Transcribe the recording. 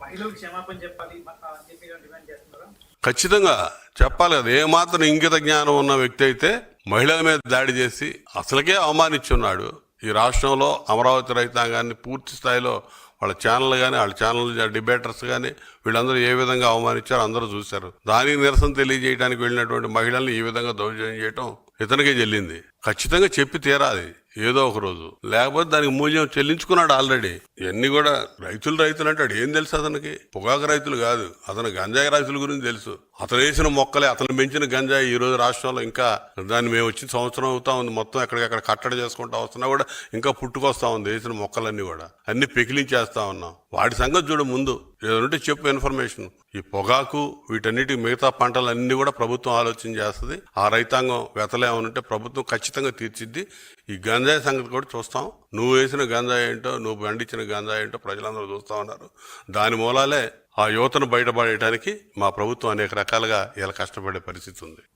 మహిళలకు క్షమాపణ చెప్పాలి అని చెప్పి డిమాండ్ చేస్తున్నారా? ఖచ్చితంగా చెప్పాలి కదా. ఏమాత్రం ఇంగిత జ్ఞానం ఉన్న వ్యక్తి అయితే మహిళల మీద దాడి చేసి అసలుకే అవమానించున్నాడు. ఈ రాష్ట్రంలో అమరావతి రైతాంగాన్ని పూర్తి స్థాయిలో వాళ్ళ ఛానల్ కానీ వాళ్ళ ఛానల్ డిబేటర్స్ కానీ వీళ్ళందరూ ఏ విధంగా అవమానించారో అందరూ చూశారు. దానికి నిరసన తెలియజేయడానికి వెళ్ళినటువంటి మహిళల్ని ఈ విధంగా దౌర్జన్యం చేయటం ఇతనికే చెల్లింది. ఖచ్చితంగా చెప్పి తీరాలి ఏదో ఒక రోజు, లేకపోతే దానికి మూల్యం చెల్లించుకున్నాడు ఆల్రెడీ. ఇవన్నీ కూడా రైతులు అంటాడు. ఏం తెలుసు అతనికి? పొగాకు రైతులు కాదు, అతను గంజాయి రైతుల గురించి తెలుసు. అతను వేసిన మొక్కలే, అతను పెంచిన గంజాయి ఈ రోజు రాష్ట్రంలో ఇంకా దాన్ని మేము వచ్చిన సంవత్సరం అవుతా ఉంది, మొత్తం ఎక్కడికక్కడ కట్టడి చేసుకుంటా వస్తున్నా కూడా ఇంకా పుట్టుకొస్తా ఉంది. వేసిన మొక్కలన్నీ కూడా అన్ని పెకిలించేస్తా ఉన్నాం. వాటి సంగతి చూడు ముందు. ఏదంటే చెప్పు ఇన్ఫర్మేషన్. ఈ పొగాకు వీటన్నిటి మిగతా పంటలన్నీ కూడా ప్రభుత్వం ఆలోచన చేస్తుంది. ఆ రైతాంగం వెతలేమనుంటే ప్రభుత్వం ఖచ్చితంగా తీర్చిద్ది. ఈ గంజాయి సంగతి కూడా చూస్తాం. నువ్వు వేసిన గంజాయి ఏంటో, నువ్వు పండించిన గంజాయి ఏంటో ప్రజలందరూ చూస్తా ఉన్నారు. దాని మూలాలే ఆ యువతను బయటపడేయడానికి మా ప్రభుత్వం అనేక రకాలుగా ఇలా కష్టపడే పరిస్థితి ఉంది.